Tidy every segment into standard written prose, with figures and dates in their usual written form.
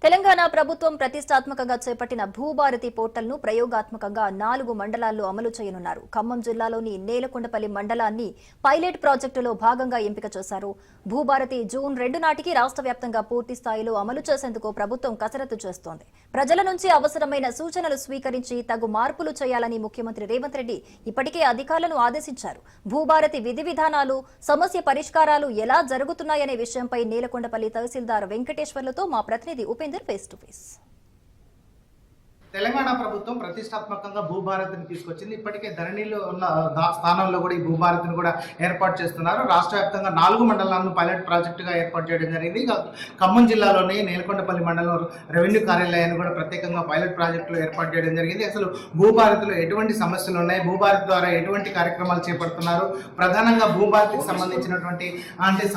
తెలంగాణ ప్రభుత్వం ప్రతిష్టాత్మకంగా చేపట్టిన భూభారతి పోర్టల్ను ప్రయోగాత్మకంగా 4 మండలాల్లో అమలు చేయనున్నారు. ఖమ్మం జిల్లాలోని నేలకొండపల్లి మండలాన్ని పైలట్ ప్రాజెక్టులో భాగంగా ఎంపిక చేశారు. భూభారతి జూన్ 2 నాటికి రాష్ట్ర వ్యాప్తంగా పూర్తి స్థాయిలో అమలు చేసేందుకు ప్రభుత్వం కసరత్తు చేస్తోంది. ప్రజల నుంచి అవసరమైన సూచనలు స్వీకరించి తగు మార్పులు చేయాలని ముఖ్యమంత్రి రేవంత్ రెడ్డి ఇప్పటికే అధికారులను ఆదేశించారు. భూభారతి విధి విధానాలు, సమస్య పరిష్కారాలు ఎలా జరుగుతున్నాయనే విషయంపై నేలకొండపల్లి తహసీల్దార్ వెంకటేశ్వర్లతో మా ప్రతినిధి Upender face to face. Telangana ప్రభుత్వం ప్రతిష్టాత్మకంగా భూభారతిని తీసుకొచ్చింది. ఇప్పటికే ధరణిలో ఉన్న స్థానంలో కూడా ఈ భూభారతిని కూడా ఏర్పాటు చేస్తున్నారు. రాష్ట్ర వ్యాప్తంగా 4 మండలాలను పైలట్ ప్రాజెక్టుగా ఏర్పాటు చేయడం జరిగింది. ఖమ్మం జిల్లాలోని నేలకొండపల్లి మండలం రెవెన్యూ కార్యాలయాన్ని కూడా ప్రత్యేకంగా పైలట్ ప్రాజెక్టులో ఏర్పాటు చేయడం జరిగింది. అసలు భూభారతిలో ఎటువంటి సమస్యలు ఉన్నాయి, భూభారతి ద్వారా ఎటువంటి కార్యక్రమాలు చేపడుతున్నారు, ప్రధానంగా భూభారతికి సంబంధించినటువంటి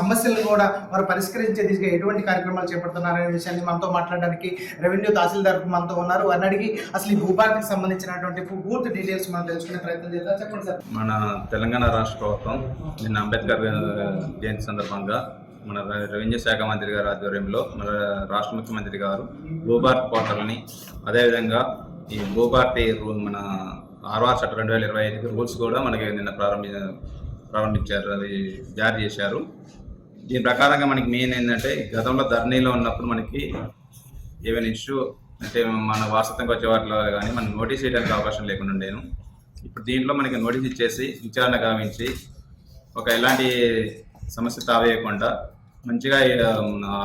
సమస్యలను కూడా వారు పరిష్కరించే దిశగా ఎటువంటి కార్యక్రమాలు చేపడుతున్నారు అనే విషయాన్ని మనతో మాట్లాడడానికి రెవెన్యూ తహసీల్దార్ మనతో ఉన్నారు. వారిని అసలు ఈ భూభారతికి సంబంధించినటువంటి పూర్తి డీటెయిల్స్ మనం తెలుసుకునే ప్రయత్నం చేద్దాం. చెప్పండి సార్. మన తెలంగాణ రాష్ట్ర ప్రభుత్వం నిన్న అంబేద్కర్ జయంతి సందర్భంగా మన రెవెన్యూ శాఖ మంత్రి గారి ఆధ్వర్యంలో మన రాష్ట్ర ముఖ్యమంత్రి గారు భూభారతి పోర్టల్ని, అదేవిధంగా ఈ భూభారతి మన ఆర్ఆర్ చట్టం 2025 రూల్స్ కూడా మనకి నిన్న ప్రారంభించారు, అది జారీ చేశారు. దీని ప్రకారంగా మనకి మెయిన్ ఏంటంటే, గతంలో ధరణిలో ఉన్నప్పుడు మనకి ఏమైనా ఇష్యూ అంటే మన వాస్తవంగా వచ్చే వాటిలో కానీ మనం నోటీస్ చేయడానికి అవకాశం లేకుండా ఉండేను. ఇప్పుడు దీంట్లో మనకి నోటీస్ ఇచ్చేసి విచారణ గావించి ఎలాంటి సమస్య తావేయకుండా మంచిగా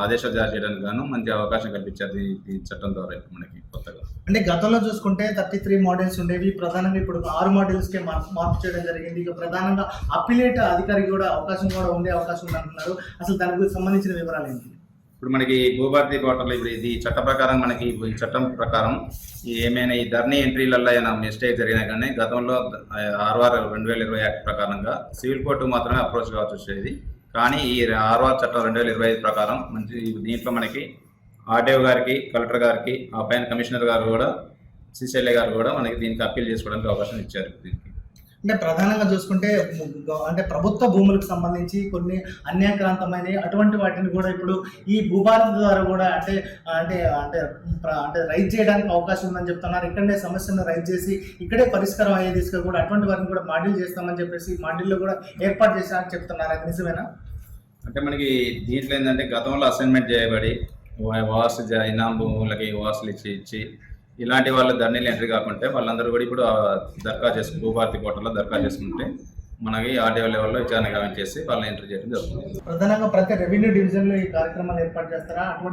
ఆదేశాలు జారీ చేయడానికి గాను మంచి అవకాశం కల్పించారు ఈ చట్టం ద్వారా. ఇప్పుడు మనకి కొత్తగా అంటే గతంలో చూసుకుంటే 33 మోడల్స్ ఉండేవి, ప్రధానంగా ఇప్పుడు 6 మోడల్స్కే మార్పు చేయడం జరిగింది. ఇక ప్రధానంగా అప్పిలేట్ అధికారికి కూడా అవకాశం కూడా ఉండే అవకాశం ఉందంటున్నారు. అసలు దానికి సంబంధించిన వివరాలు ఏంటి? ఇప్పుడు మనకి భూభారతి పోర్టల్ ఇప్పుడు ఇది చట్ట ప్రకారం మనకి ఈ చట్టం ప్రకారం ఏమైనా ఈ ధరణి ఎంట్రీలలో అయినా మిస్టేక్ జరిగినా కానీ గతంలో ఆర్ఆర్ 2020 యాక్ట్ ప్రకారంగా సివిల్ కోర్టు మాత్రమే అప్రోచ్ కావచ్చు వచ్చేది. కానీ ఈ ఆర్ఆర్ చట్టం 2025 ప్రకారం మంచి దీంట్లో మనకి ఆర్డీఓ గారికి, కలెక్టర్ గారికి, ఆ పైన కమిషనర్ గారు కూడా, సిసిఎల్ఏ గారు కూడా మనకి దీనికి అప్పీల్ చేసుకోవడానికి అవకాశం ఇచ్చారు. దీనికి అంటే ప్రధానంగా చూసుకుంటే అంటే ప్రభుత్వ భూములకు సంబంధించి కొన్ని అన్యాక్రాంతమైన అటువంటి వాటిని కూడా ఇప్పుడు ఈ భూభారతి ద్వారా కూడా అంటే అంటే అంటే అంటే రైజ్ చేయడానికి అవకాశం ఉందని చెప్తున్నారు. ఇక్కడనే సమస్యను రైజ్ చేసి ఇక్కడే పరిష్కారం అయ్యే దిశగా కూడా అటువంటి వాటిని కూడా మాడ్యూల్ చేస్తామని చెప్పేసి మాడ్యూల్లో కూడా ఏర్పాటు చేస్తామని చెప్తున్నారు. అది నిజమేనా? అంటే మనకి దీంట్లో ఏంటంటే, గతంలో అసైన్మెంట్ చేయబడి వాసు ఇనాం భూములకి వాసులు ఇచ్చి ఇలాంటి వాళ్ళు ధరణిలో ఎంట్రీ కాకుంటే వాళ్ళందరూ కూడా ఇప్పుడు దరఖాస్తు భూభారతి పోర్టల్లో దరఖాస్తు చేసుకుంటే మనకి ఆర్డీఓ లెవెల్లో విచారణ గావించేసి వాళ్ళని ఎంట్రీ చేయడం జరుగుతుంది. ప్రధానంగా ప్రతి రెవెన్యూ డివిజన్లో ఈ కార్యక్రమాలు ఏర్పాటు చేస్తారా?